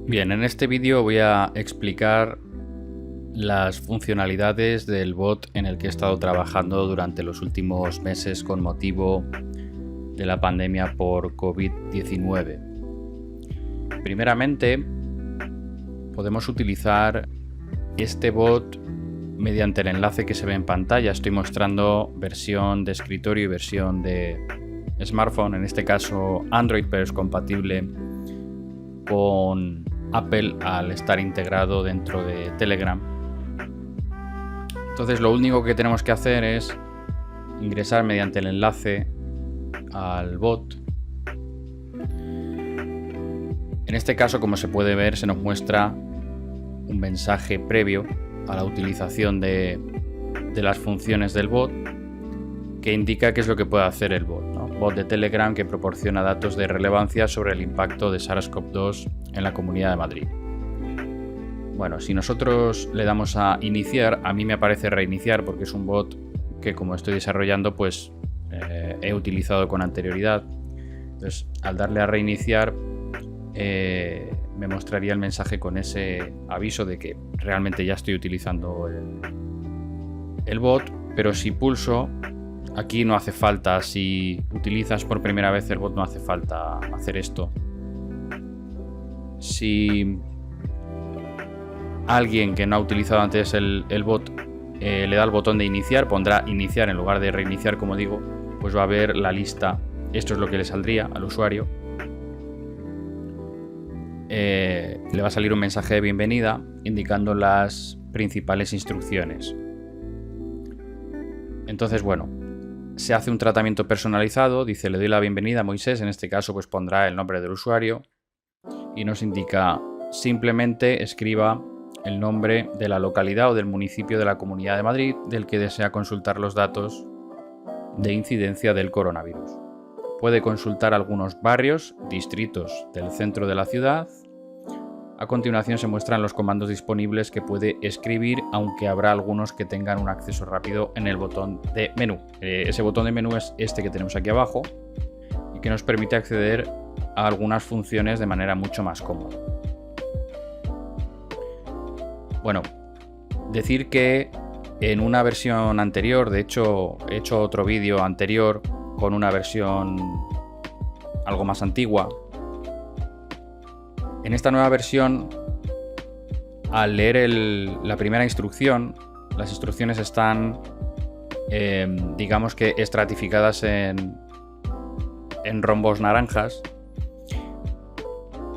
Bien, en este vídeo voy a explicar las funcionalidades del bot en el que he estado trabajando durante los últimos meses con motivo de la pandemia por COVID-19. Primeramente, podemos utilizar este bot mediante el enlace que se ve en pantalla. Estoy mostrando versión de escritorio y versión de smartphone, en este caso Android, pero es compatible con Apple al estar integrado dentro de Telegram. Entonces lo único que tenemos que hacer es ingresar mediante el enlace al bot. En este caso, como se puede ver, se nos muestra un mensaje previo a la utilización de las funciones del bot que indica qué es lo que puede hacer el bot, ¿no? Bot de Telegram que proporciona datos de relevancia sobre el impacto de SARS-CoV-2 en la Comunidad de Madrid. Bueno, si nosotros le damos a iniciar, a mí me aparece reiniciar porque es un bot que, como estoy desarrollando, pues he utilizado con anterioridad. Entonces, al darle a reiniciar, me mostraría el mensaje con ese aviso de que realmente ya estoy utilizando el bot, pero si pulso, aquí no hace falta, si utilizas por primera vez el bot no hace falta hacer esto. Si alguien que no ha utilizado antes el bot le da al botón de iniciar, pondrá iniciar en lugar de reiniciar, como digo, pues va a ver la lista. Esto es lo que le saldría al usuario. Le va a salir un mensaje de bienvenida indicando las principales instrucciones. Entonces, bueno, se hace un tratamiento personalizado. Dice, le doy la bienvenida a Moisés. En este caso, pues pondrá el nombre del usuario y nos indica, simplemente escriba el nombre de la localidad o del municipio de la Comunidad de Madrid del que desea consultar los datos de incidencia del coronavirus. Puede consultar algunos barrios, distritos del centro de la ciudad. A continuación se muestran los comandos disponibles que puede escribir, aunque habrá algunos que tengan un acceso rápido en el botón de menú. Ese botón de menú es este que tenemos aquí abajo y que nos permite acceder a algunas funciones de manera mucho más cómoda. Bueno, decir que en una versión anterior, de hecho he hecho otro vídeo anterior con una versión algo más antigua. En esta nueva versión, al leer la primera instrucción, las instrucciones están, digamos que estratificadas en rombos naranjas.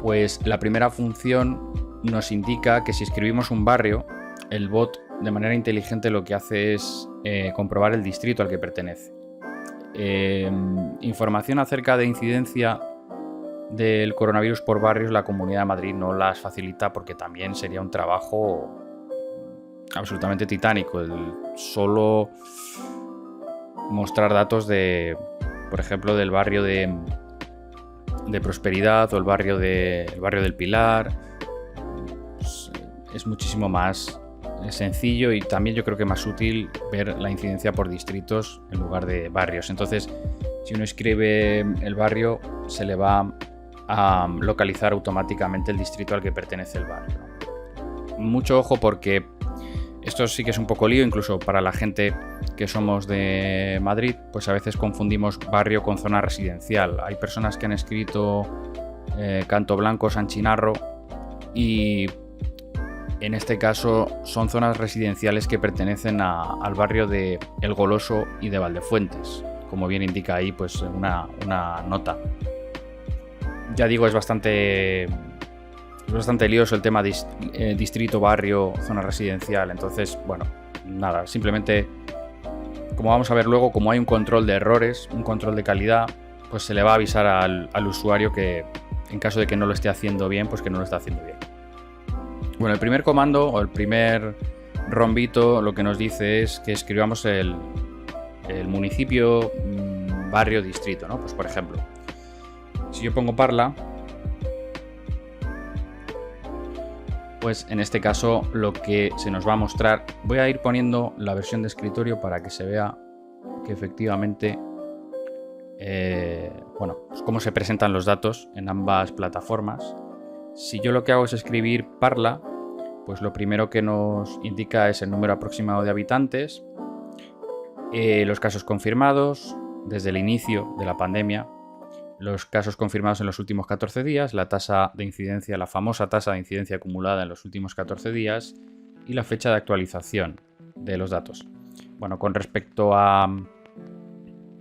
Pues la primera función nos indica que si escribimos un barrio, el bot de manera inteligente lo que hace es comprobar el distrito al que pertenece. Información acerca de incidencia del coronavirus por barrios, la Comunidad de Madrid no las facilita porque también sería un trabajo absolutamente titánico el solo mostrar datos de, por ejemplo, del barrio de Prosperidad o el barrio del Pilar. Es muchísimo más sencillo y también yo creo que más útil ver la incidencia por distritos en lugar de barrios. Entonces, si uno escribe el barrio, se le va a localizar automáticamente el distrito al que pertenece el barrio. Mucho ojo porque esto sí que es un poco lío, incluso para la gente que somos de Madrid, pues a veces confundimos barrio con zona residencial. Hay personas que han escrito Canto Blanco, San Chinarro y en este caso son zonas residenciales que pertenecen al barrio de El Goloso y de Valdefuentes, como bien indica ahí pues una nota. Ya digo, es bastante lioso el tema distrito, barrio, zona residencial. Entonces, bueno, nada, simplemente, como vamos a ver luego, como hay un control de errores, un control de calidad, pues se le va a avisar al usuario que en caso de que no lo esté haciendo bien, pues que no lo está haciendo bien. Bueno, el primer comando o el primer rombito lo que nos dice es que escribamos el municipio, barrio, distrito, ¿no? Pues por ejemplo, si yo pongo Parla, pues en este caso lo que se nos va a mostrar, voy a ir poniendo la versión de escritorio para que se vea que efectivamente bueno, pues cómo se presentan los datos en ambas plataformas. Si yo lo que hago es escribir Parla, pues lo primero que nos indica es el número aproximado de habitantes, los casos confirmados desde el inicio de la pandemia, los casos confirmados en los últimos 14 días, la tasa de incidencia, la famosa tasa de incidencia acumulada en los últimos 14 días y la fecha de actualización de los datos. Bueno, con respecto a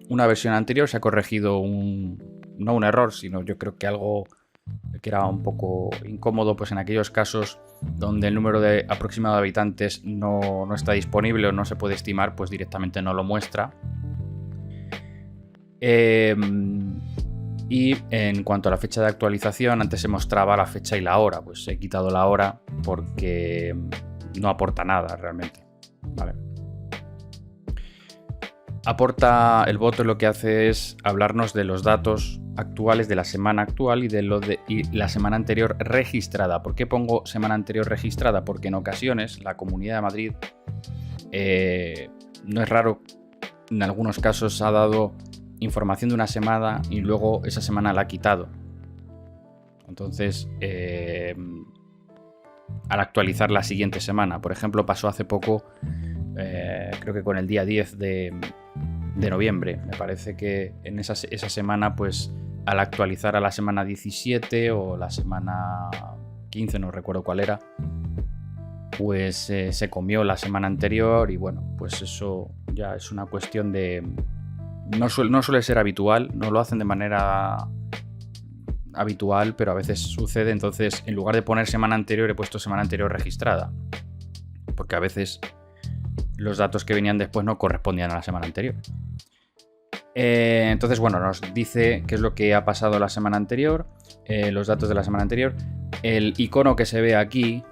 una versión anterior se ha corregido no un error, sino yo creo que algo que era un poco incómodo, pues en aquellos casos donde el número de aproximado de habitantes no está disponible o no se puede estimar, pues directamente no lo muestra. Y en cuanto a la fecha de actualización, antes se mostraba la fecha y la hora, pues he quitado la hora porque no aporta nada realmente, ¿vale? El bot lo que hace es hablarnos de los datos actuales de la semana actual y y la semana anterior registrada. ¿Por qué pongo semana anterior registrada? Porque en ocasiones la Comunidad de Madrid, no es raro, en algunos casos ha dado información de una semana y luego esa semana la ha quitado. Entonces, al actualizar la siguiente semana, por ejemplo, pasó hace poco, creo que con el día 10 de noviembre, me parece que en esa semana, pues al actualizar a la semana 17 o la semana 15, no recuerdo cuál era, pues se comió la semana anterior y bueno, pues eso ya es una cuestión de... No suele ser habitual, no lo hacen de manera habitual, pero a veces sucede. Entonces, en lugar de poner semana anterior, he puesto semana anterior registrada, porque a veces los datos que venían después no correspondían a la semana anterior. Entonces, bueno, nos dice qué es lo que ha pasado la semana anterior, los datos de la semana anterior. El icono que se ve aquí,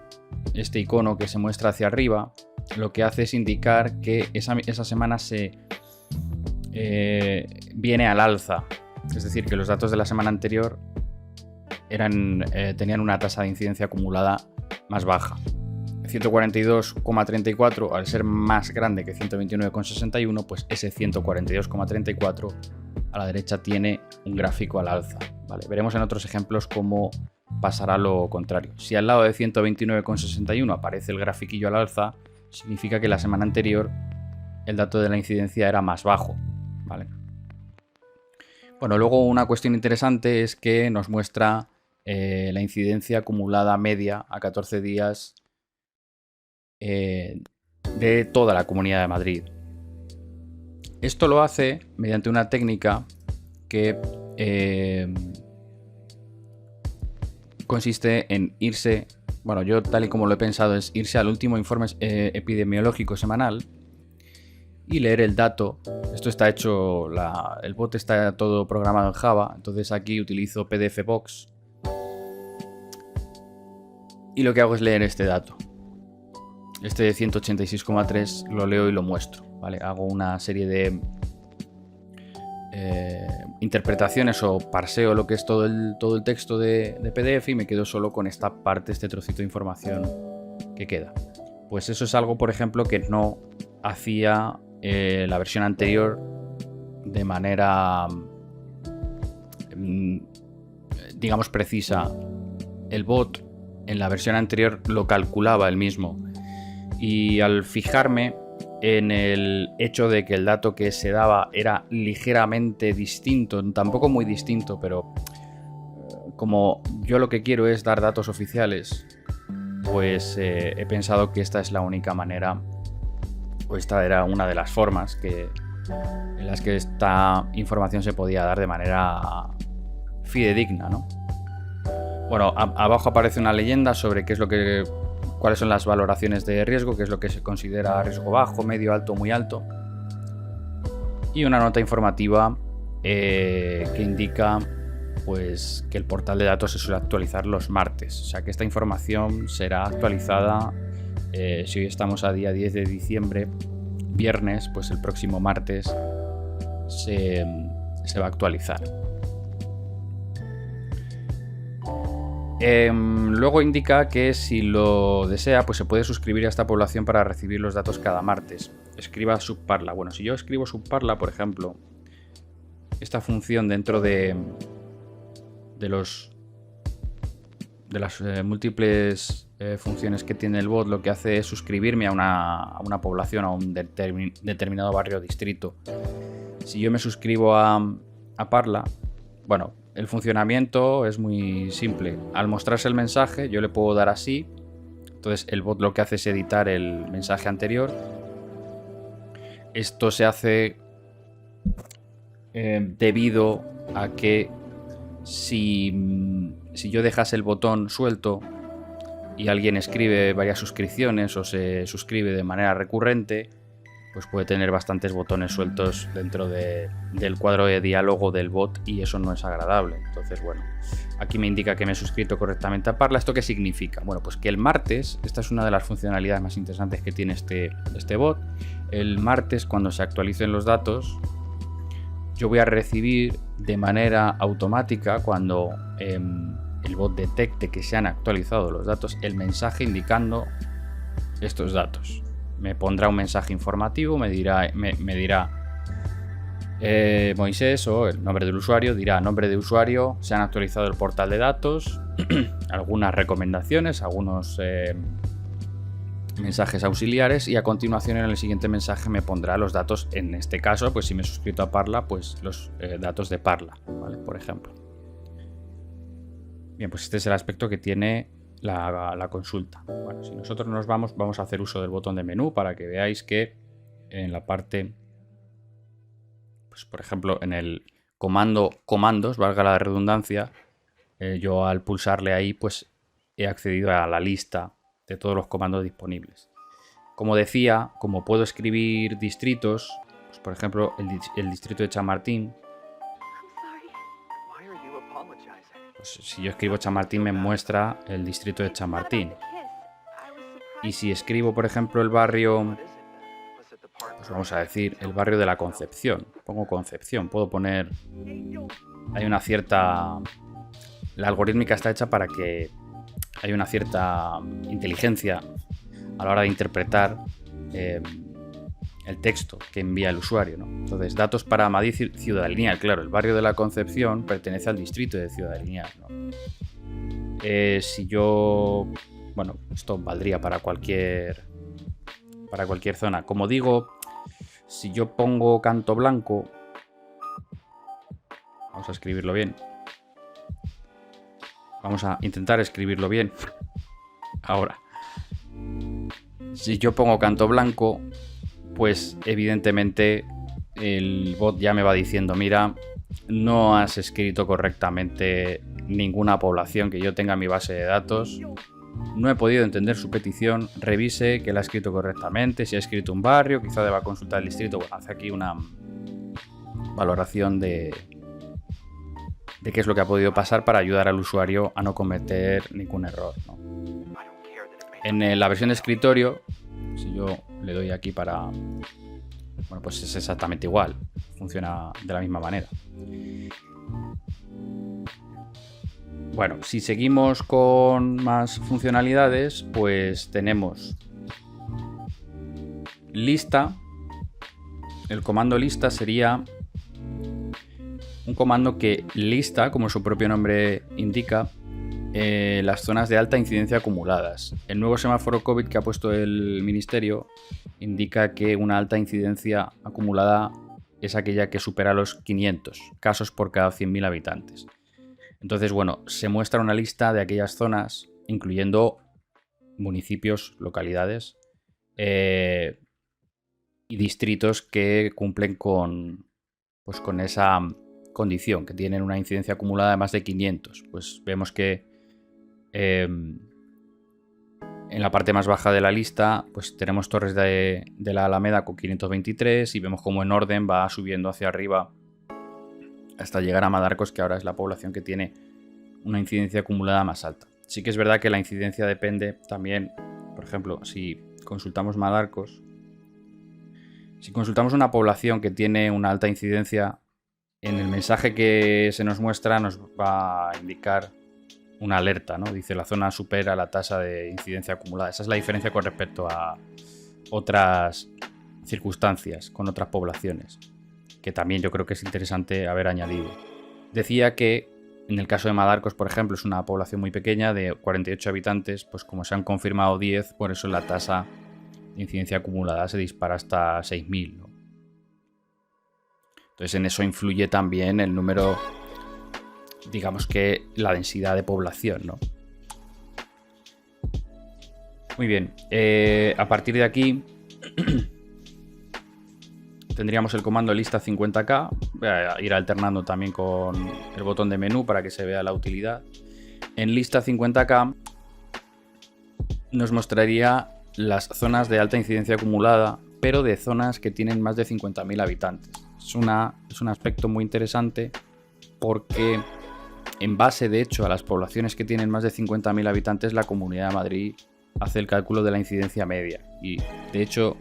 este icono que se muestra hacia arriba, lo que hace es indicar que esa semana viene al alza. Es decir, que los datos de la semana anterior tenían una tasa de incidencia acumulada más baja. 142,34, al ser más grande que 129,61, pues ese 142,34 a la derecha tiene un gráfico al alza, ¿vale? Veremos en otros ejemplos cómo pasará lo contrario. Si al lado de 129,61 aparece el grafiquillo al alza, significa que la semana anterior el dato de la incidencia era más bajo, ¿vale? Bueno, luego una cuestión interesante es que nos muestra la incidencia acumulada media a 14 días de toda la Comunidad de Madrid. Esto lo hace mediante una técnica que consiste en irse, bueno, yo tal y como lo he pensado, es irse al último informe epidemiológico semanal y leer el dato. Esto está hecho, el bot está todo programado en Java, entonces aquí utilizo PDFbox y lo que hago es leer este dato. Este de 186,3 lo leo y lo muestro, ¿vale? Hago una serie de interpretaciones o parseo lo que es todo el texto de PDF y me quedo solo con esta parte, este trocito de información que queda. Pues eso es algo, por ejemplo, que no hacía la versión anterior de manera, digamos, precisa. El bot en la versión anterior lo calculaba él mismo. Y al fijarme en el hecho de que el dato que se daba era ligeramente distinto, tampoco muy distinto, pero como yo lo que quiero es dar datos oficiales, pues he pensado que esta es la única manera, o esta era una de las formas en las que esta información se podía dar de manera fidedigna, ¿no? Bueno, abajo aparece una leyenda sobre cuáles son las valoraciones de riesgo, qué es lo que se considera riesgo bajo, medio, alto, muy alto. Y una nota informativa que indica pues, que el portal de datos se suele actualizar los martes. O sea que esta información será actualizada, si hoy estamos a día 10 de diciembre, viernes, pues el próximo martes se va a actualizar. Luego indica que si lo desea, pues se puede suscribir a esta población para recibir los datos cada martes. Escriba subparla. Bueno, si yo escribo subparla, por ejemplo, esta función dentro de múltiples funciones que tiene el bot, lo que hace es suscribirme a una población, a un determinado barrio o distrito. Si yo me suscribo a Parla, bueno, el funcionamiento es muy simple. Al mostrarse el mensaje, yo le puedo dar así. Entonces el bot lo que hace es editar el mensaje anterior. Esto se hace debido a que si yo dejase el botón suelto y alguien escribe varias suscripciones o se suscribe de manera recurrente, pues puede tener bastantes botones sueltos dentro del cuadro de diálogo del bot y eso no es agradable. Entonces, bueno, aquí me indica que me he suscrito correctamente a Parla. ¿Esto qué significa? Bueno, pues que el martes, esta es una de las funcionalidades más interesantes que tiene este bot, el martes cuando se actualicen los datos, yo voy a recibir de manera automática, cuando el bot detecte que se han actualizado los datos, el mensaje indicando estos datos. Me pondrá un mensaje informativo, me dirá Moisés, o el nombre del usuario, dirá nombre de usuario, se han actualizado el portal de datos, algunas recomendaciones, algunos mensajes auxiliares, y a continuación en el siguiente mensaje me pondrá los datos, en este caso, pues si me he suscrito a Parla, pues los datos de Parla, ¿vale? Por ejemplo. Bien, pues este es el aspecto que tiene la consulta. Bueno, si nosotros nos vamos a hacer uso del botón de menú para que veáis que en la parte, pues por ejemplo, en el comandos, valga la redundancia, yo al pulsarle ahí, pues he accedido a la lista de todos los comandos disponibles. Como decía, como puedo escribir distritos, pues por ejemplo, el distrito de Chamartín, pues si yo escribo Chamartín me muestra el distrito de Chamartín. Y si escribo, por ejemplo, el barrio, pues vamos a decir el barrio de la Concepción, pongo Concepción, puedo poner, hay una cierta, la algorítmica está hecha para que hay una cierta inteligencia a la hora de interpretar el texto que envía el usuario, ¿no? Entonces, datos para Madrid Ciudad Lineal. Claro, el barrio de la Concepción pertenece al distrito de Ciudad Lineal, ¿no? Si yo... Bueno, esto valdría para cualquier zona. Como digo, si yo pongo Canto Blanco... Vamos a escribirlo bien. Vamos a intentar escribirlo bien. Ahora. Si yo pongo Canto Blanco, pues evidentemente el bot ya me va diciendo, mira, no has escrito correctamente ninguna población que yo tenga en mi base de datos. No he podido entender su petición. Revise que la ha escrito correctamente. Si ha escrito un barrio, quizá deba consultar el distrito. Bueno, hace aquí una valoración de qué es lo que ha podido pasar para ayudar al usuario a no cometer ningún error, ¿no? En la versión de escritorio, si yo le doy aquí para... Bueno, pues es exactamente igual. Funciona de la misma manera. Bueno, si seguimos con más funcionalidades, pues tenemos lista. El comando lista sería un comando que lista, como su propio nombre indica, las zonas de alta incidencia acumuladas. El nuevo semáforo COVID que ha puesto el Ministerio indica que una alta incidencia acumulada es aquella que supera los 500 casos por cada 100.000 habitantes. Entonces, bueno, se muestra una lista de aquellas zonas, incluyendo municipios, localidades y distritos que cumplen con esa condición, que tienen una incidencia acumulada de más de 500. Pues vemos que en la parte más baja de la lista pues tenemos Torres de la Alameda con 523 y vemos como en orden va subiendo hacia arriba hasta llegar a Madarcos, que ahora es la población que tiene una incidencia acumulada más alta. Sí que es verdad que la incidencia depende también, por ejemplo, si consultamos Madarcos, si consultamos una población que tiene una alta incidencia, en el mensaje que se nos muestra nos va a indicar una alerta, ¿no? Dice, la zona supera la tasa de incidencia acumulada. Esa es la diferencia con respecto a otras circunstancias, con otras poblaciones, que también yo creo que es interesante haber añadido. Decía que En el caso de Madarcos, por ejemplo, es una población muy pequeña de 48 habitantes, pues como se han confirmado 10, por eso la tasa de incidencia acumulada se dispara hasta 6.000, ¿no? Entonces en eso influye también el número, digamos que la densidad de población, ¿no? Muy bien, a partir de aquí tendríamos el comando lista 50k. Voy a ir alternando también con el botón de menú para que se vea la utilidad. En lista 50k nos mostraría las zonas de alta incidencia acumulada, pero de zonas que tienen más de 50.000 habitantes. Es un aspecto muy interesante porque en base, de hecho, a las poblaciones que tienen más de 50.000 habitantes, la Comunidad de Madrid hace el cálculo de la incidencia media. Y, de hecho,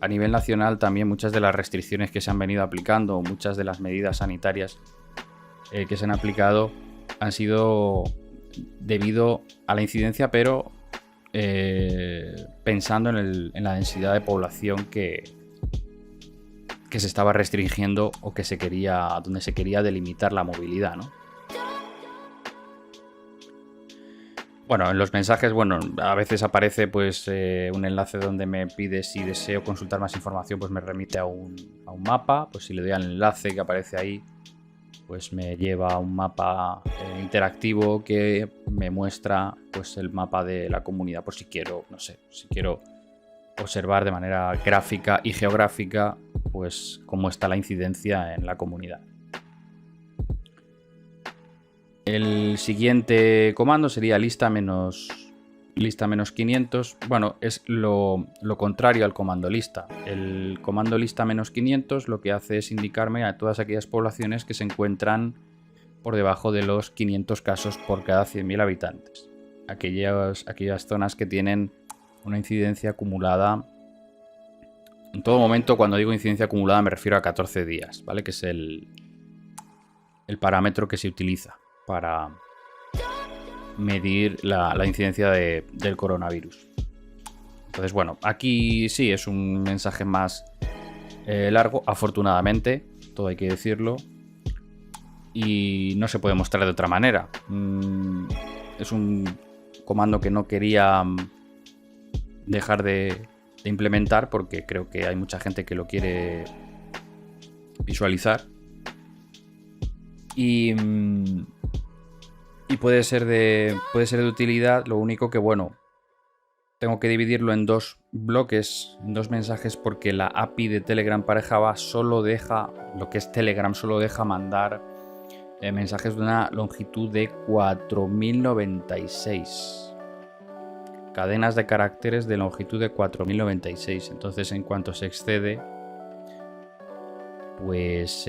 a nivel nacional también muchas de las restricciones que se han venido aplicando, muchas de las medidas sanitarias que se han aplicado han sido debido a la incidencia, pero pensando en la densidad de población que se estaba restringiendo o que donde se quería delimitar la movilidad, ¿no? Bueno, en los mensajes, bueno, a veces aparece pues un enlace donde me pide si deseo consultar más información, pues me remite a un mapa. Pues si le doy al enlace que aparece ahí, pues me lleva a un mapa interactivo que me muestra pues el mapa de la comunidad, por si quiero, no sé, si quiero observar de manera gráfica y geográfica pues cómo está la incidencia en la comunidad. El siguiente comando sería lista menos 500. Bueno, es lo contrario al comando lista. El comando lista menos 500 lo que hace es indicarme a todas aquellas poblaciones que se encuentran por debajo de los 500 casos por cada 100.000 habitantes. Aquellas zonas que tienen una incidencia acumulada. En todo momento, cuando digo incidencia acumulada, me refiero a 14 días, ¿vale? Que es el parámetro que se utiliza para medir la incidencia del coronavirus. Entonces, bueno, aquí sí es un mensaje más largo, afortunadamente, todo hay que decirlo, y no se puede mostrar de otra manera. Es un comando que no quería dejar de implementar porque creo que hay mucha gente que lo quiere visualizar. Y puede ser de utilidad. Lo único que, bueno, tengo que dividirlo en dos bloques, en dos mensajes, porque la API de Telegram para Java solo deja, lo que es Telegram, solo deja mandar mensajes de una longitud de 4096. Cadenas de caracteres de longitud de 4096. Entonces, en cuanto se excede, pues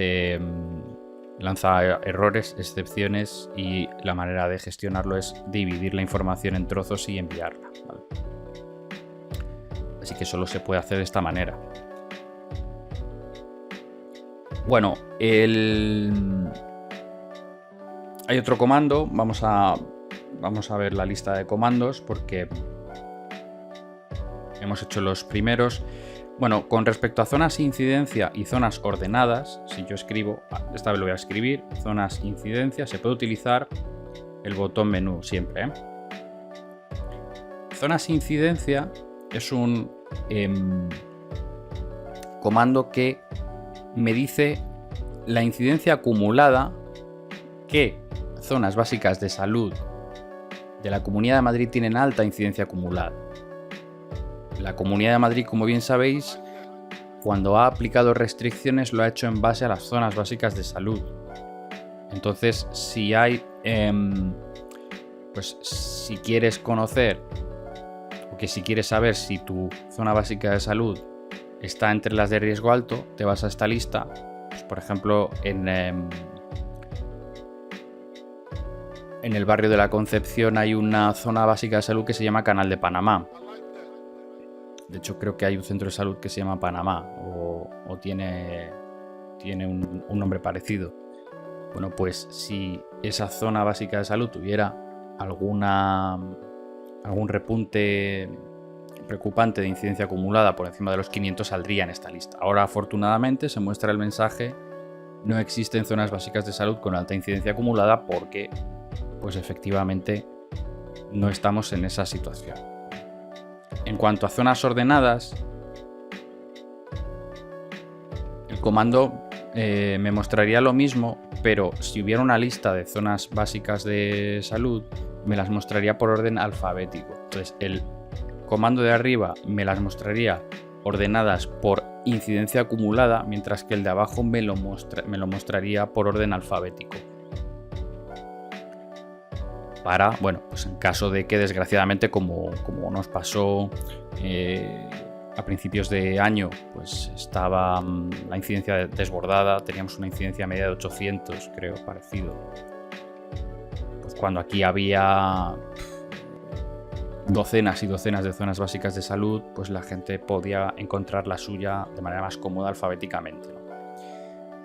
lanza errores, excepciones, y la manera de gestionarlo es dividir la información en trozos y enviarla, ¿vale? Así que solo se puede hacer de esta manera. Bueno, hay otro comando. Vamos a ver la lista de comandos porque hemos hecho los primeros. Bueno, con respecto a zonas incidencia y zonas ordenadas, si yo escribo, esta vez lo voy a escribir, zonas incidencia, se puede utilizar el botón menú siempre, ¿eh? Zonas incidencia es un comando que me dice la incidencia acumulada que zonas básicas de salud de la Comunidad de Madrid tienen alta incidencia acumulada. La Comunidad de Madrid, como bien sabéis, cuando ha aplicado restricciones lo ha hecho en base a las zonas básicas de salud. Entonces, si hay, pues si quieres conocer o que si quieres saber si tu zona básica de salud está entre las de riesgo alto, te vas a esta lista. Pues, por ejemplo, en el barrio de la Concepción hay una zona básica de salud que se llama Canal de Panamá. De hecho, creo que hay un centro de salud que se llama Panamá o tiene un nombre parecido. Bueno, pues si esa zona básica de salud tuviera algún repunte preocupante de incidencia acumulada por encima de los 500, saldría en esta lista. Ahora, afortunadamente, se muestra el mensaje no existen zonas básicas de salud con alta incidencia acumulada porque, pues efectivamente, no estamos en esa situación. En cuanto a zonas ordenadas, el comando me mostraría lo mismo, pero si hubiera una lista de zonas básicas de salud, me las mostraría por orden alfabético. Entonces, el comando de arriba me las mostraría ordenadas por incidencia acumulada, mientras que el de abajo me lo mostraría por orden alfabético. Para, bueno, pues en caso de que desgraciadamente, como nos pasó a principios de año, pues estaba la incidencia desbordada, teníamos una incidencia media de 800, creo, parecido. Pues cuando aquí había docenas y docenas de zonas básicas de salud, pues la gente podía encontrar la suya de manera más cómoda alfabéticamente.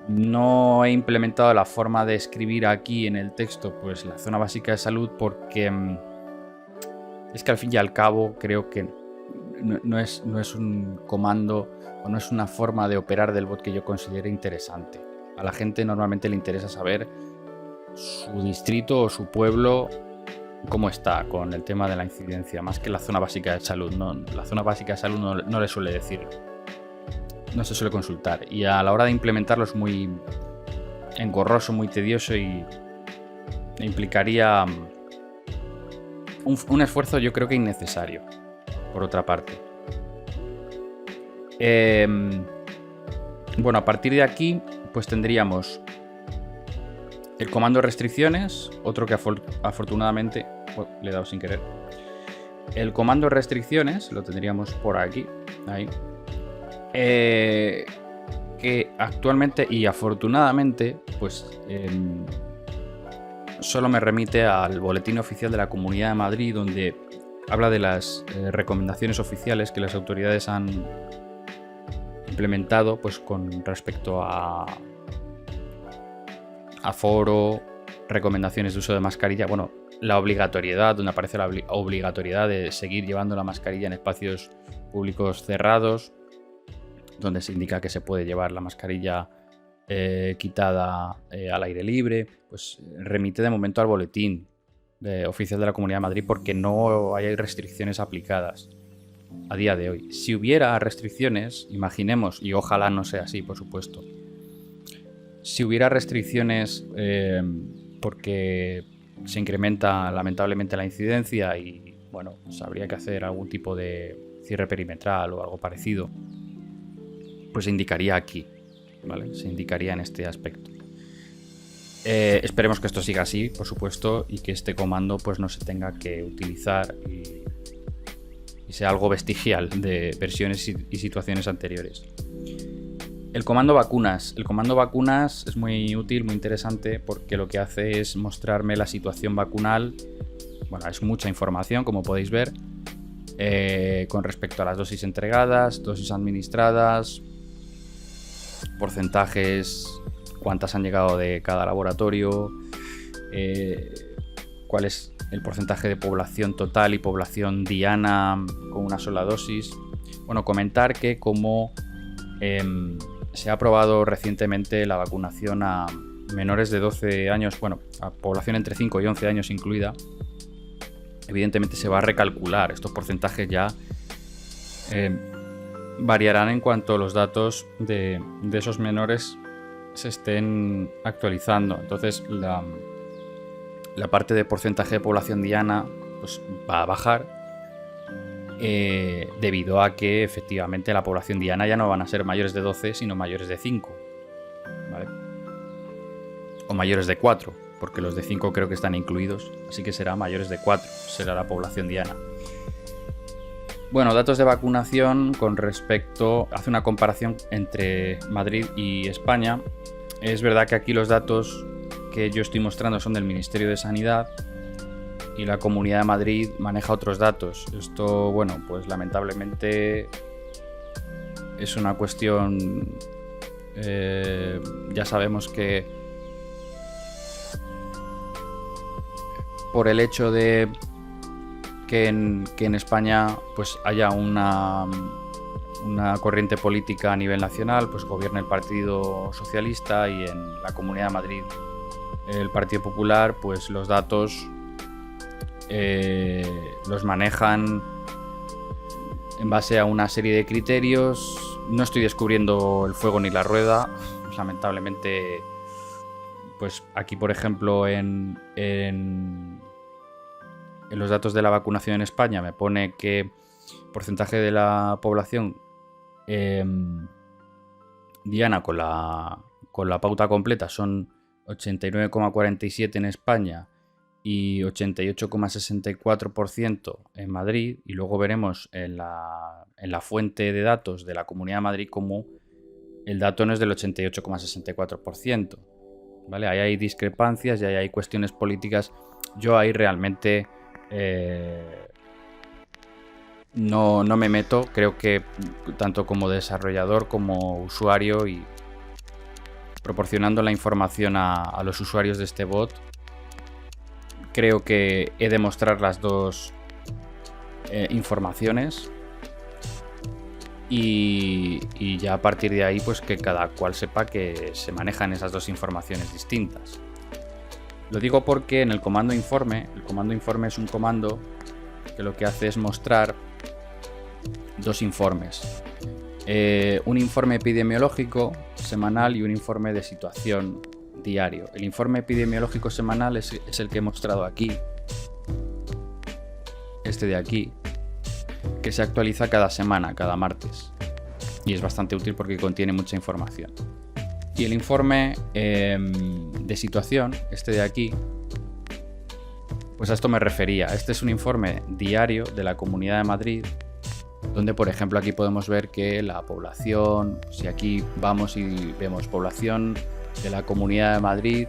No he implementado la forma de escribir aquí en el texto, pues la zona básica de salud, porque es que al fin y al cabo creo que no es un comando o no es una forma de operar del bot que yo considere interesante. A la gente normalmente le interesa saber su distrito o su pueblo cómo está con el tema de la incidencia, más que la zona básica de salud. La zona básica de salud no le suele decir, no se suele consultar, y a la hora de implementarlo es muy engorroso, muy tedioso y implicaría un esfuerzo, yo creo que innecesario, por otra parte. Bueno, a partir de aquí pues tendríamos el comando restricciones, otro que afortunadamente le he dado sin querer. El comando restricciones lo tendríamos por aquí, ahí. Que actualmente y afortunadamente pues solo me remite al boletín oficial de la Comunidad de Madrid, donde habla de las recomendaciones oficiales que las autoridades han implementado pues con respecto a aforo, recomendaciones de uso de mascarilla, bueno, la obligatoriedad, donde aparece la obligatoriedad de seguir llevando la mascarilla en espacios públicos cerrados, donde se indica que se puede llevar la mascarilla quitada al aire libre. Pues remite de momento al boletín oficial de la Comunidad de Madrid, porque no hay restricciones aplicadas a día de hoy. Si hubiera restricciones, imaginemos, y ojalá no sea así, por supuesto, si hubiera restricciones porque se incrementa lamentablemente la incidencia y bueno, pues habría que hacer algún tipo de cierre perimetral o algo parecido, pues se indicaría aquí, ¿vale? Se indicaría en este aspecto. Esperemos que esto siga así, por supuesto, y que este comando pues no se tenga que utilizar y sea algo vestigial de versiones y situaciones anteriores. El comando vacunas. El comando vacunas es muy útil, muy interesante, porque lo que hace es mostrarme la situación vacunal. Bueno, es mucha información, como podéis ver, con respecto a las dosis entregadas, dosis administradas, porcentajes, cuántas han llegado de cada laboratorio, cuál es el porcentaje de población total y población diana con una sola dosis. Bueno, comentar que como se ha aprobado recientemente la vacunación a menores de 12 años, bueno, a población entre 5 y 11 años incluida, evidentemente se va a recalcular. Estos porcentajes ya variarán en cuanto los datos de esos menores se estén actualizando. Entonces la parte de porcentaje de población diana pues va a bajar debido a que efectivamente la población diana ya no van a ser mayores de 12 sino mayores de 5, ¿vale? O mayores de 4, porque los de 5 creo que están incluidos, así que será mayores de 4, será la población diana. Bueno, datos de vacunación con respecto, hace una comparación entre Madrid y España. Es verdad que aquí los datos que yo estoy mostrando son del Ministerio de Sanidad y la Comunidad de Madrid maneja otros datos. Esto, bueno, pues lamentablemente es una cuestión, ya sabemos que por el hecho de que en España pues haya una una corriente política a nivel nacional, pues gobierna el Partido Socialista, y en la Comunidad de Madrid el Partido Popular, pues los datos los manejan en base a una serie de criterios. No estoy descubriendo el fuego ni la rueda, lamentablemente. Pues aquí, por ejemplo, en los datos de la vacunación en España me pone que el porcentaje de la población diana con la pauta completa son 89,47 en España y 88,64% en Madrid, y luego veremos en la fuente de datos de la Comunidad de Madrid como el dato no es del 88,64%. ¿Vale? Ahí hay discrepancias y ahí hay cuestiones políticas. Yo ahí realmente no me meto. Creo que tanto como desarrollador como usuario, y proporcionando la información a los usuarios de este bot, creo que he de mostrar las dos informaciones. Y ya a partir de ahí, pues que cada cual sepa que se manejan esas dos informaciones distintas. Lo digo porque en el comando informe es un comando que lo que hace es mostrar dos informes. Un informe epidemiológico semanal y un informe de situación diario. El informe epidemiológico semanal es el que he mostrado aquí. Este de aquí, que se actualiza cada semana, cada martes, y es bastante útil porque contiene mucha información. Y el informe de situación, este de aquí, pues a esto me refería. Este es un informe diario de la Comunidad de Madrid, donde, por ejemplo, aquí podemos ver que la población, si aquí vamos y vemos población de la Comunidad de Madrid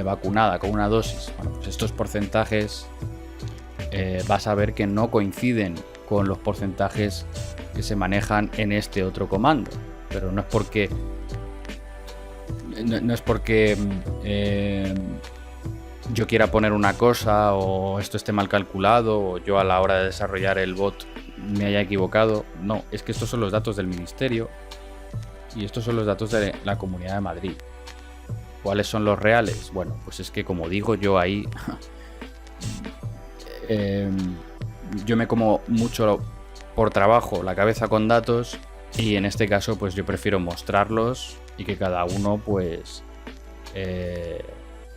vacunada con una dosis, bueno, pues estos porcentajes vas a ver que no coinciden con los porcentajes que se manejan en este otro comando, pero no es porque yo quiera poner una cosa o esto esté mal calculado o yo a la hora de desarrollar el bot me haya equivocado. No, es que estos son los datos del ministerio y estos son los datos de la Comunidad de Madrid. ¿Cuáles son los reales? Bueno, pues es que, como digo, yo ahí yo me como mucho por trabajo la cabeza con datos, y en este caso pues yo prefiero mostrarlos y que cada uno pues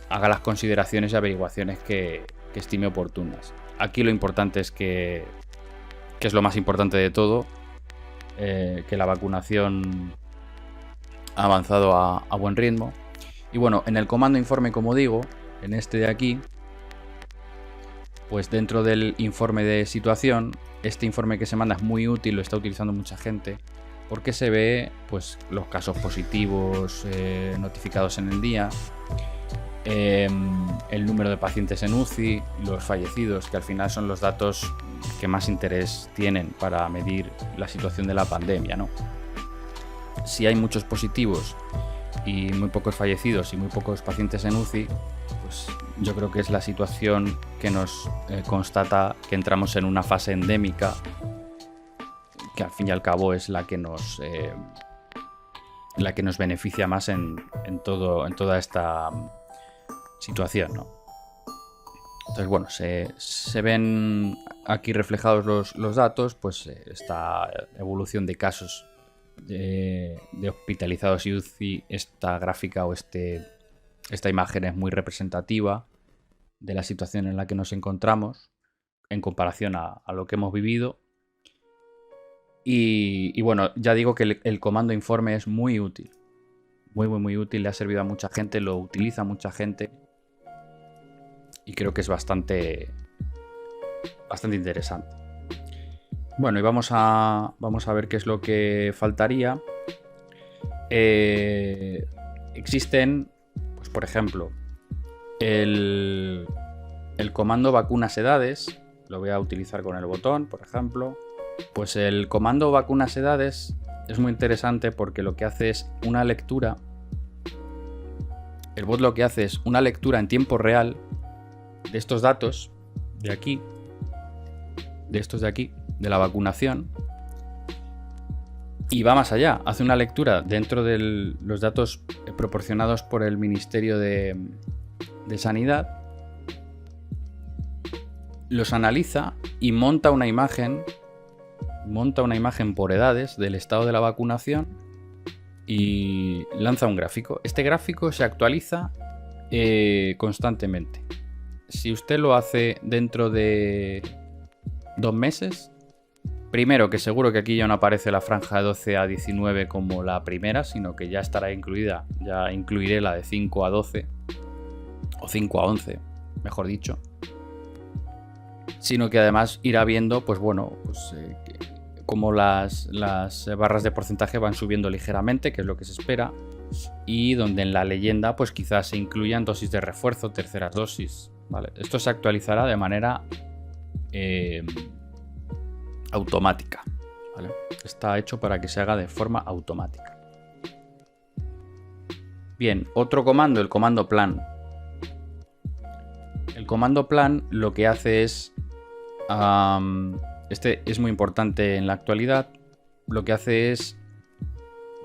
haga las consideraciones y averiguaciones que estime oportunas. Aquí lo importante es que es lo más importante de todo, que la vacunación ha avanzado a buen ritmo. Y bueno, en el comando informe, como digo, en este de aquí, pues dentro del informe de situación, este informe que se manda es muy útil, lo está utilizando mucha gente, porque se ve pues los casos positivos notificados en el día, el número de pacientes en UCI, los fallecidos, que al final son los datos que más interés tienen para medir la situación de la pandemia, ¿no? Si hay muchos positivos y muy pocos fallecidos y muy pocos pacientes en UCI, pues yo creo que es la situación que nos constata que entramos en una fase endémica, que al fin y al cabo es la que nos beneficia más en toda esta situación, ¿no? Entonces, bueno, se ven aquí reflejados los datos, pues esta evolución de casos de hospitalizados y UCI. Esta gráfica o esta imagen es muy representativa de la situación en la que nos encontramos en comparación a lo que hemos vivido. Y bueno, ya digo que el comando informe es muy útil, muy útil, le ha servido a mucha gente, lo utiliza mucha gente y creo que es bastante interesante. Bueno, y vamos a ver qué es lo que faltaría. Existen, pues por ejemplo, el comando vacunas edades, lo voy a utilizar con el botón, por ejemplo. Pues el comando vacunas edades es muy interesante porque lo que hace es una lectura. El bot lo que hace es una lectura en tiempo real de estos datos de aquí, de estos de aquí, de la vacunación, Y va más allá, hace una lectura dentro de los datos proporcionados por el Ministerio de Sanidad, los analiza y monta una imagen por edades del estado de la vacunación y lanza un gráfico. Este gráfico se actualiza constantemente. Si usted lo hace dentro de 2 meses, primero que seguro que aquí ya no aparece la franja de 12 a 19 como la primera, sino que ya estará incluida, ya incluiré la de 5 a 12 o 5 a 11, mejor dicho. Sino que además irá viendo, pues bueno, como las barras de porcentaje van subiendo ligeramente, que es lo que se espera, y donde en la leyenda pues quizás se incluyan dosis de refuerzo, terceras dosis, ¿vale? Esto se actualizará de manera automática, ¿vale? Está hecho para que se haga de forma automática. Bien, otro comando, el comando plan. El comando plan lo que hace es, este es muy importante en la actualidad, lo que hace es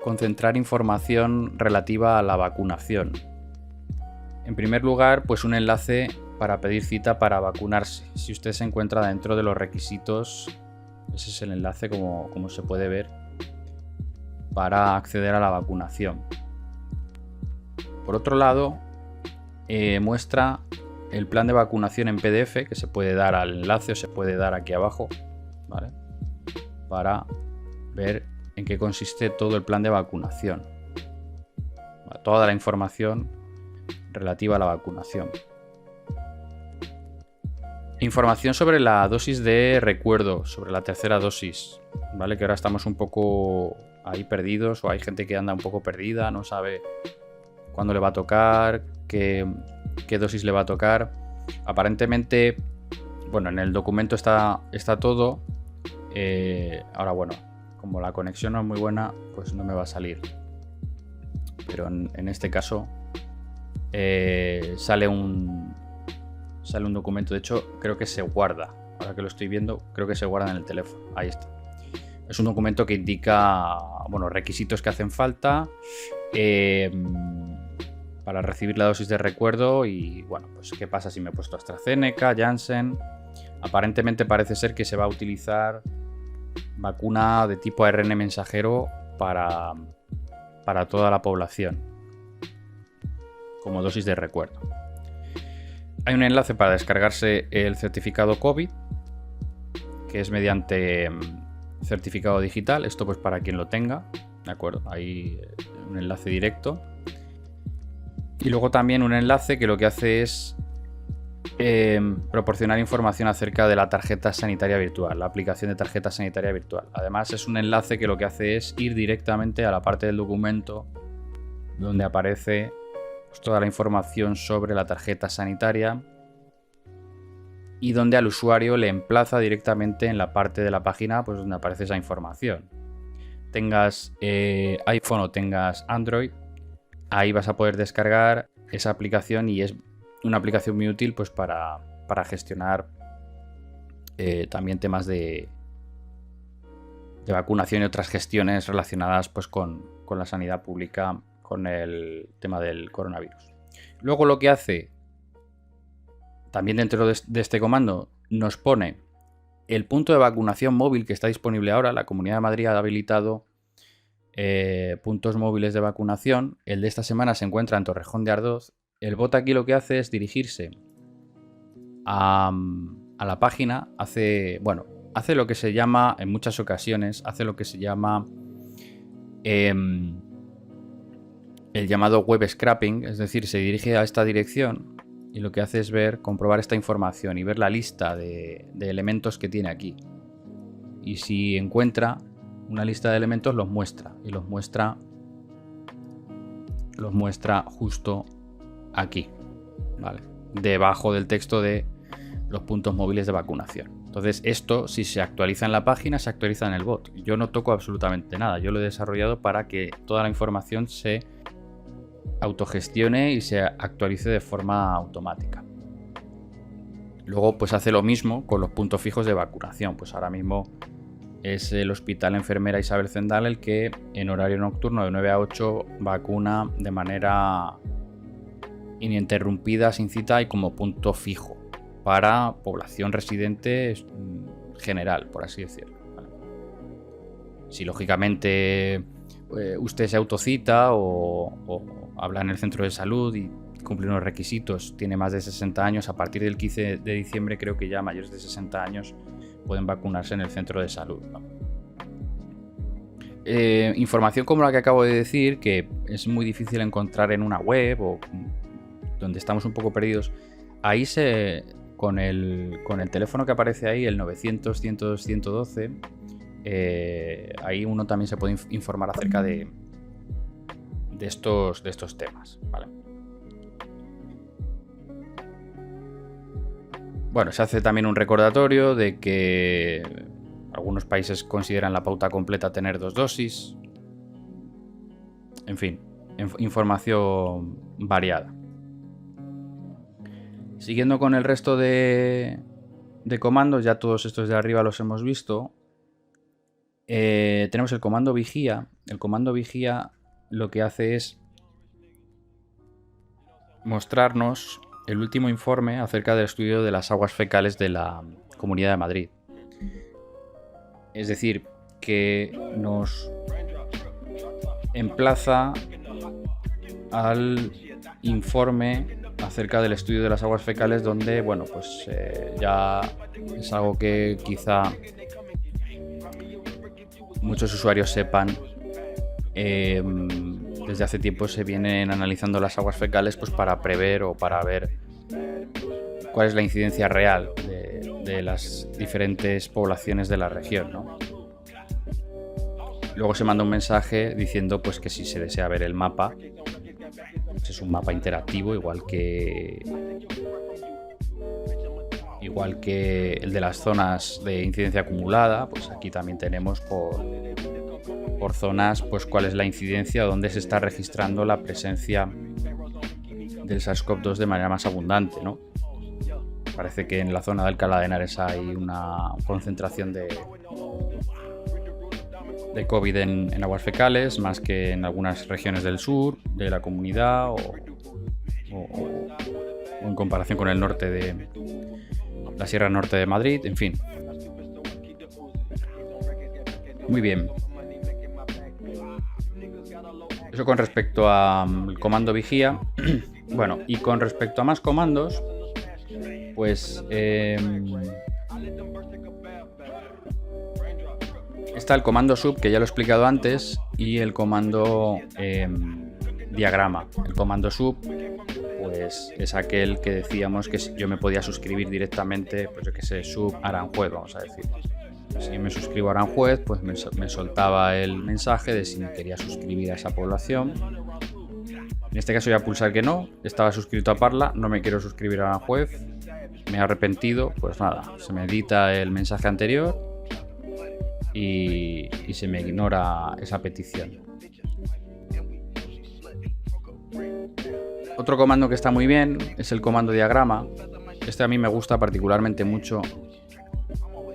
concentrar información relativa a la vacunación. En primer lugar, pues un enlace para pedir cita para vacunarse. Si usted se encuentra dentro de los requisitos, ese es el enlace, como se puede ver, para acceder a la vacunación. Por otro lado, muestra el plan de vacunación en PDF, que se puede dar al enlace o se puede dar aquí abajo, ¿vale? Para ver en qué consiste todo el plan de vacunación. Toda la información relativa a la vacunación. Información sobre la dosis de recuerdo, sobre la tercera dosis, ¿vale? Que ahora estamos un poco ahí perdidos, o hay gente que anda un poco perdida, no sabe cuándo le va a tocar, qué dosis le va a tocar. Aparentemente, bueno, en el documento está todo. Ahora, bueno, como la conexión no es muy buena, pues no me va a salir. Pero en este caso sale un documento. De hecho, creo que se guarda. Ahora que lo estoy viendo, creo que se guarda en el teléfono. Ahí está. Es un documento que indica, bueno, requisitos que hacen falta para recibir la dosis de recuerdo y, bueno, pues qué pasa si me he puesto AstraZeneca, Janssen. Aparentemente parece ser que se va a utilizar vacuna de tipo ARN mensajero para toda la población como dosis de recuerdo. Hay un enlace para descargarse el certificado COVID, que es mediante certificado digital. Esto pues para quien lo tenga, ¿de acuerdo? Hay un enlace directo. Y luego también un enlace que lo que hace es proporcionar información acerca de la tarjeta sanitaria virtual, la aplicación de tarjeta sanitaria virtual. Además es un enlace que lo que hace es ir directamente a la parte del documento donde aparece pues toda la información sobre la tarjeta sanitaria y donde al usuario le emplaza directamente en la parte de la página pues donde aparece esa información. Tengas iPhone o tengas Android, ahí vas a poder descargar esa aplicación y es una aplicación muy útil pues para gestionar también temas de vacunación y otras gestiones relacionadas pues con la sanidad pública, con el tema del coronavirus. Luego lo que hace, también dentro de este comando, nos pone el punto de vacunación móvil que está disponible ahora. La Comunidad de Madrid ha habilitado puntos móviles de vacunación. El de esta semana se encuentra en Torrejón de Ardoz. El bot aquí lo que hace es dirigirse a la página, hace lo que se llama, en muchas ocasiones, hace lo que se llama el llamado web scraping, es decir, se dirige a esta dirección y lo que hace es comprobar esta información y ver la lista de elementos que tiene aquí. Y si encuentra una lista de elementos, los muestra, y los muestra justo aquí, ¿vale? Debajo del texto de los puntos móviles de vacunación. Entonces esto, si se actualiza en la página, se actualiza en el bot. Yo no toco absolutamente nada, yo lo he desarrollado para que toda la información se autogestione y se actualice de forma automática. Luego pues hace lo mismo con los puntos fijos de vacunación. Pues ahora mismo es el Hospital Enfermera Isabel Zendal el que en horario nocturno de 9 a 8 vacuna de manera ininterrumpida, sin cita y como punto fijo para población residente general, por así decirlo. ¿Vale? Si lógicamente usted se autocita o habla en el centro de salud y cumple unos requisitos, tiene más de 60 años, a partir del 15 de diciembre creo que ya mayores de 60 años pueden vacunarse en el centro de salud, ¿no? Información como la que acabo de decir, que es muy difícil encontrar en una web o donde estamos un poco perdidos, ahí con el teléfono que aparece ahí, el 900-102-112, ahí uno también se puede informar acerca de estos temas, ¿vale? Bueno, se hace también un recordatorio de que algunos países consideran la pauta completa tener 2 dosis. En fin, información variada. Siguiendo con el resto de comandos, ya todos estos de arriba los hemos visto. Tenemos el comando vigía. El comando vigía lo que hace es mostrarnos el último informe acerca del estudio de las aguas fecales de la Comunidad de Madrid. Es decir, que nos emplaza al informe acerca del estudio de las aguas fecales, donde, bueno, pues ya es algo que quizá muchos usuarios sepan. Desde hace tiempo se vienen analizando las aguas fecales pues para prever o para ver cuál es la incidencia real de las diferentes poblaciones de la región, ¿no? Luego se manda un mensaje diciendo pues que si se desea ver el mapa, pues es un mapa interactivo igual que el de las zonas de incidencia acumulada, pues aquí también tenemos por zonas pues cuál es la incidencia, dónde se está registrando la presencia del SARS-CoV-2 de manera más abundante, ¿no? Parece que en la zona de Alcalá de Henares hay una concentración de COVID en aguas fecales, más que en algunas regiones del sur de la comunidad o en comparación con el norte de la Sierra Norte de Madrid, en fin. Muy bien. Eso con respecto al comando vigía. Bueno, y con respecto a más comandos, pues está el comando sub, que ya lo he explicado antes, y el comando diagrama. El comando sub pues es aquel que decíamos que yo me podía suscribir directamente, pues yo que sé, sub Aranjuez, vamos a decir. Si me suscribo a Aranjuez, pues me soltaba el mensaje de si me quería suscribir a esa población. En este caso voy a pulsar que no, estaba suscrito a Parla, no me quiero suscribir a Aranjuez, me he arrepentido, pues nada, se me edita el mensaje anterior y se me ignora esa petición. Otro comando que está muy bien es el comando diagrama. Este a mí me gusta particularmente mucho.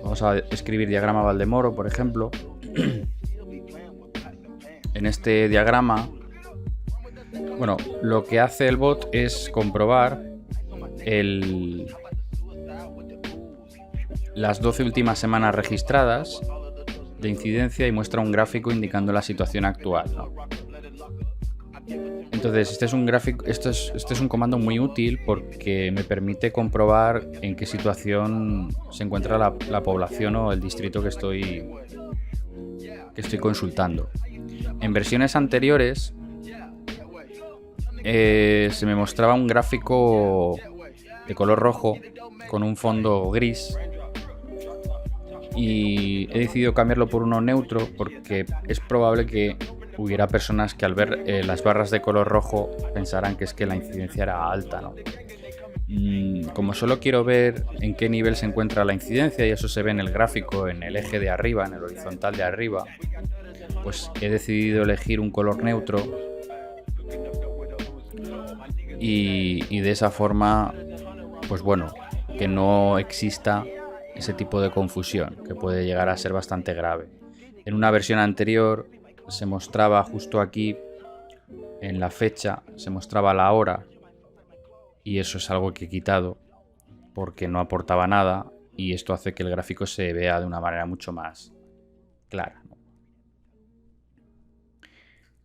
Vamos a escribir diagrama Valdemoro, por ejemplo. En este diagrama, bueno, lo que hace el bot es comprobar las 12 últimas semanas registradas de incidencia y muestra un gráfico indicando la situación actual, ¿no? Entonces, este es un comando muy útil porque me permite comprobar en qué situación se encuentra la población o el distrito que estoy consultando. En versiones anteriores se me mostraba un gráfico de color rojo con un fondo gris y he decidido cambiarlo por uno neutro porque es probable que hubiera personas que al ver las barras de color rojo pensaran que es que la incidencia era alta, ¿no? Como solo quiero ver en qué nivel se encuentra la incidencia y eso se ve en el gráfico, en el eje de arriba, en el horizontal de arriba, pues he decidido elegir un color neutro y de esa forma, pues bueno, que no exista ese tipo de confusión que puede llegar a ser bastante grave. En una versión anterior se mostraba justo aquí, en la fecha, se mostraba la hora, y eso es algo que he quitado porque no aportaba nada, y esto hace que el gráfico se vea de una manera mucho más clara.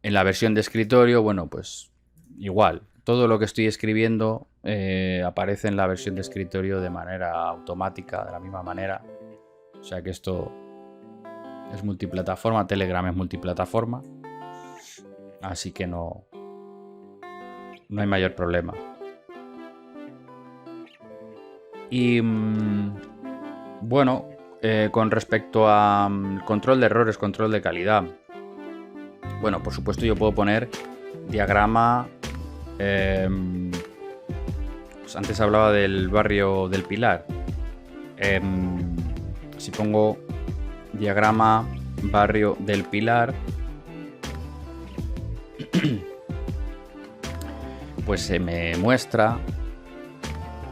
En la versión de escritorio, bueno, pues igual, todo lo que estoy escribiendo aparece en la versión de escritorio de manera automática, de la misma manera. O sea que esto es multiplataforma, Telegram es multiplataforma, así que no hay mayor problema. Y bueno, con respecto a control de errores, control de calidad, bueno, por supuesto yo puedo poner diagrama. Pues antes hablaba del barrio del Pilar. Si pongo diagrama barrio del Pilar, pues se me muestra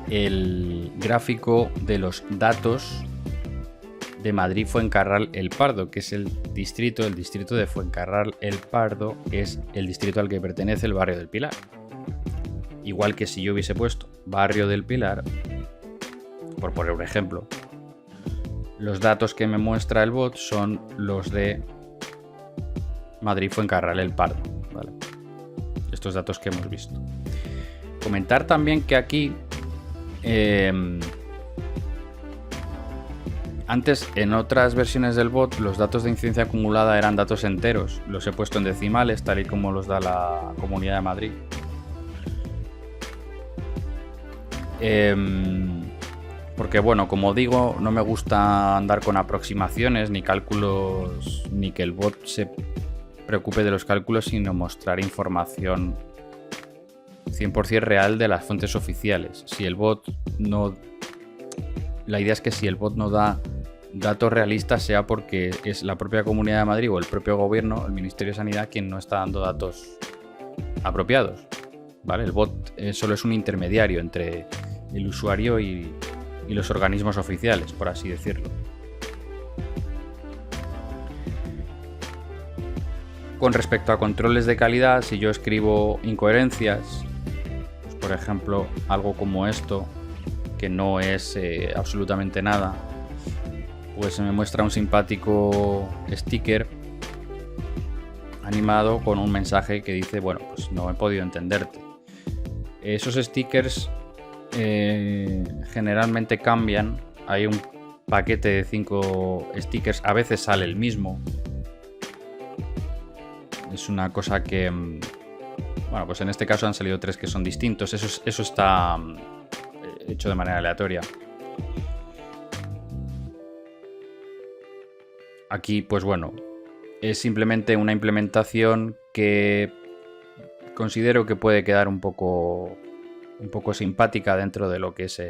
el gráfico de los datos de Madrid Fuencarral El Pardo, que es el distrito de Fuencarral El Pardo es el distrito al que pertenece el barrio del Pilar. Igual que si yo hubiese puesto barrio del Pilar, por poner un ejemplo, los datos que me muestra el bot son los de Madrid Fuencarral El Pardo, ¿vale? Estos datos que hemos visto. Comentar también que aquí antes, en otras versiones del bot, los datos de incidencia acumulada eran datos enteros. Los he puesto en decimales, tal y como los da la Comunidad de Madrid. Porque, bueno, como digo, no me gusta andar con aproximaciones ni cálculos, ni que el bot se preocupe de los cálculos, sino mostrar información 100% real de las fuentes oficiales. Si el bot no... La idea es que si el bot no da datos realistas, sea porque es la propia Comunidad de Madrid o el propio gobierno, el Ministerio de Sanidad, quien no está dando datos apropiados, ¿vale? El bot solo es un intermediario entre el usuario y los organismos oficiales, por así decirlo. Con respecto a controles de calidad, si yo escribo incoherencias, pues por ejemplo, algo como esto, que no es absolutamente nada, pues se me muestra un simpático sticker animado con un mensaje que dice, bueno, pues no he podido entenderte. Esos stickers generalmente cambian. Hay un paquete de 5 stickers, a veces sale el mismo. Es una cosa que, bueno, pues en este caso han salido 3 que son distintos. Eso está hecho de manera aleatoria. Aquí, pues bueno, es simplemente una implementación que considero que puede quedar un poco simpática dentro de lo que es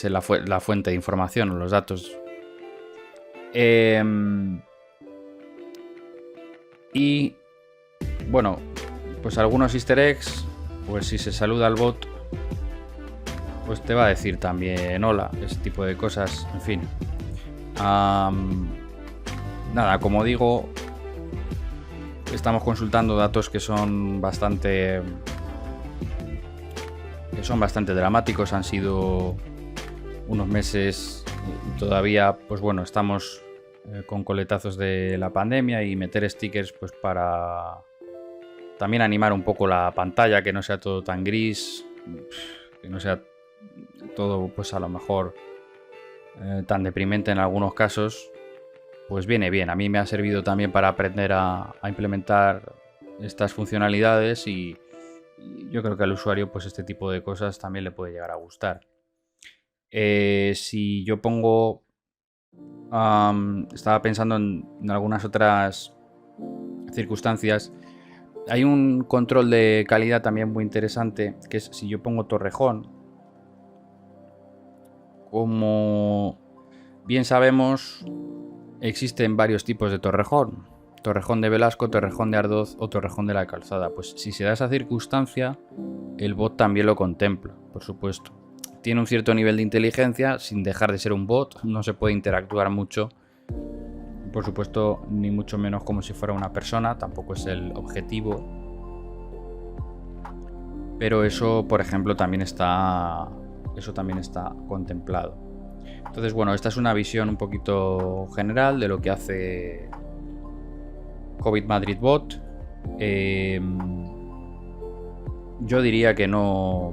la fuente de información o los datos. Y bueno, pues algunos easter eggs, pues si se saluda al bot, pues te va a decir también hola, ese tipo de cosas, en fin. Nada, como digo, estamos consultando datos que son bastante dramáticos. Han sido unos meses y todavía, pues bueno, estamos con coletazos de la pandemia, y meter stickers pues para también animar un poco la pantalla, que no sea todo tan gris, que no sea todo pues a lo mejor tan deprimente en algunos casos, pues viene bien. A mí me ha servido también para aprender a implementar estas funcionalidades, y yo creo que al usuario pues este tipo de cosas también le puede llegar a gustar. Si yo pongo... estaba pensando en algunas otras circunstancias. Hay un control de calidad también muy interesante, que es si yo pongo Torrejón. Como bien sabemos, existen varios tipos de Torrejón. Torrejón de Velasco, Torrejón de Ardoz o Torrejón de la Calzada. Pues si se da esa circunstancia, el bot también lo contempla, por supuesto. tiene un cierto nivel de inteligencia sin dejar de ser un bot, no se puede interactuar mucho, por supuesto, ni mucho menos como si fuera una persona, tampoco es el objetivo, pero eso, por ejemplo, también está contemplado. Entonces, bueno, esta es una visión un poquito general de lo que hace COVID Madrid Bot. Yo diría que no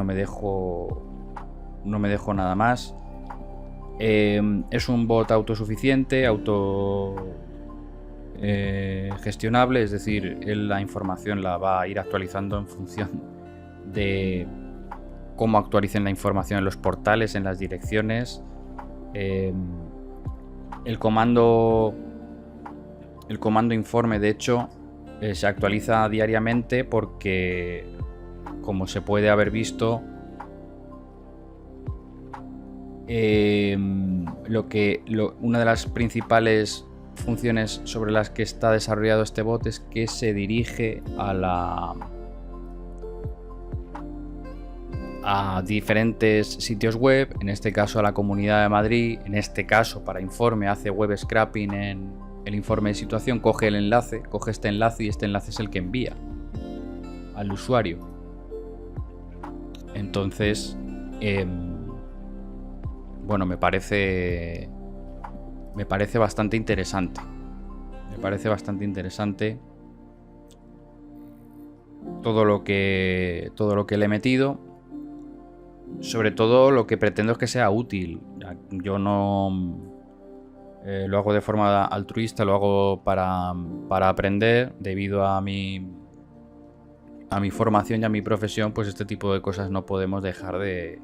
me dejo nada más. Es un bot autosuficiente, gestionable, es decir, él la información la va a ir actualizando en función de cómo actualicen la información en los portales, en las direcciones. El comando informe, de hecho, se actualiza diariamente porque, como se puede haber visto, una de las principales funciones sobre las que está desarrollado este bot es que se dirige a diferentes sitios web, en este caso a la Comunidad de Madrid, en este caso para informe hace web scraping en el informe de situación, coge este enlace y este enlace es el que envía al usuario. Entonces, bueno, me parece bastante interesante. Todo lo que le he metido. Sobre todo lo que pretendo es que sea útil. Yo no lo hago de forma altruista, lo hago para aprender. Debido a mi formación y a mi profesión, pues este tipo de cosas no podemos dejar de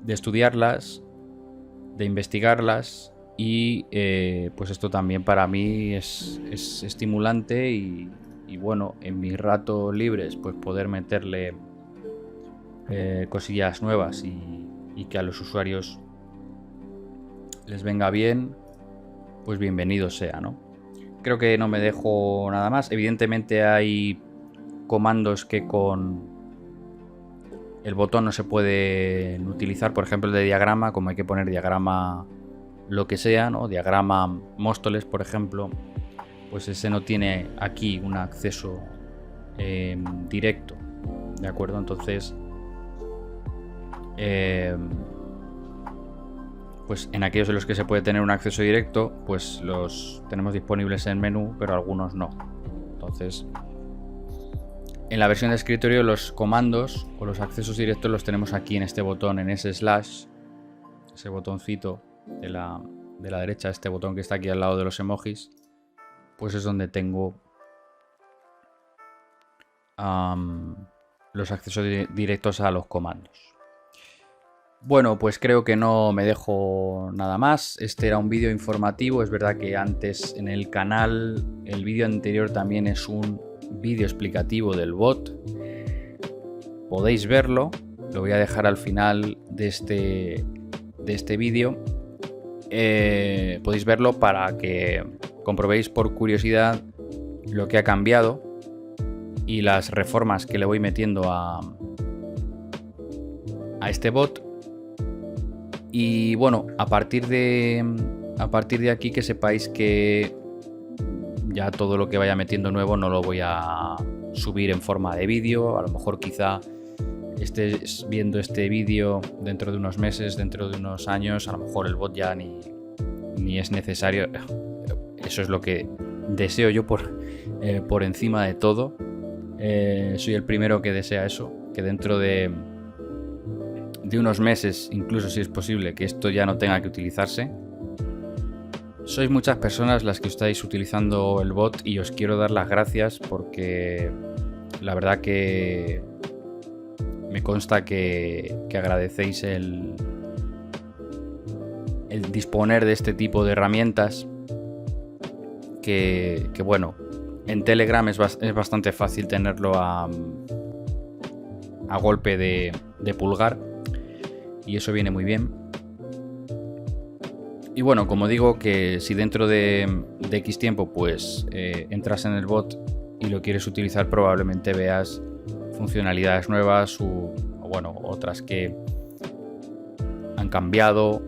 estudiarlas, de investigarlas, y pues esto también para mí es estimulante y bueno, en mis ratos libres pues poder meterle cosillas nuevas y que a los usuarios les venga bien, pues bienvenido sea, ¿no? Creo que no me dejo nada más. Evidentemente hay comandos que con el botón no se pueden utilizar, por ejemplo el de diagrama, como hay que poner diagrama lo que sea, ¿no? Diagrama Móstoles, por ejemplo, pues ese no tiene aquí un acceso directo, ¿de acuerdo? Entonces, pues en aquellos en los que se puede tener un acceso directo, pues los tenemos disponibles en menú, pero algunos no. Entonces, en la versión de escritorio los comandos o los accesos directos los tenemos aquí en este botón, en ese slash, ese botoncito de la derecha, este botón que está aquí al lado de los emojis, pues es donde tengo los accesos directos a los comandos. Bueno, pues creo que no me dejo nada más. Este era un vídeo informativo. Es verdad que antes en el canal, el vídeo anterior también es un vídeo explicativo del bot. Podéis verlo. Lo voy a dejar al final de este vídeo. Podéis verlo para que comprobéis por curiosidad lo que ha cambiado y las reformas que le voy metiendo a este bot. Y bueno, a partir de aquí que sepáis que ya todo lo que vaya metiendo nuevo no lo voy a subir en forma de vídeo. A lo mejor quizá estés viendo este vídeo dentro de unos meses, dentro de unos años, a lo mejor el bot ya ni es necesario. Eso es lo que deseo yo por encima de todo. Soy el primero que desea eso, que dentro de unos meses, incluso si es posible, que esto ya no tenga que utilizarse. Sois muchas personas las que estáis utilizando el bot y os quiero dar las gracias porque la verdad que me consta que agradecéis el disponer de este tipo de herramientas que bueno, en Telegram es bastante fácil tenerlo a golpe de pulgar. Y eso viene muy bien. Y bueno, como digo, que si dentro de X tiempo pues entras en el bot y lo quieres utilizar, probablemente veas funcionalidades nuevas o o bueno, otras que han cambiado,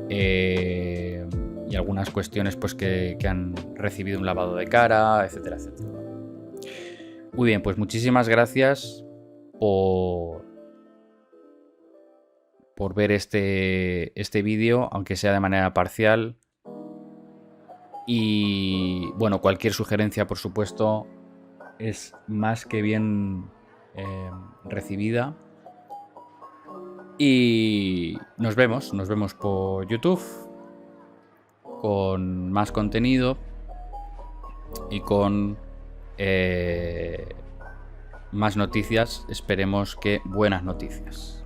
y algunas cuestiones pues que han recibido un lavado de cara, etcétera, etcétera. Muy bien, pues muchísimas gracias por ver este vídeo, aunque sea de manera parcial. Y bueno, cualquier sugerencia, por supuesto, es más que bien recibida. Y nos vemos por YouTube con más contenido y con más noticias. Esperemos que buenas noticias.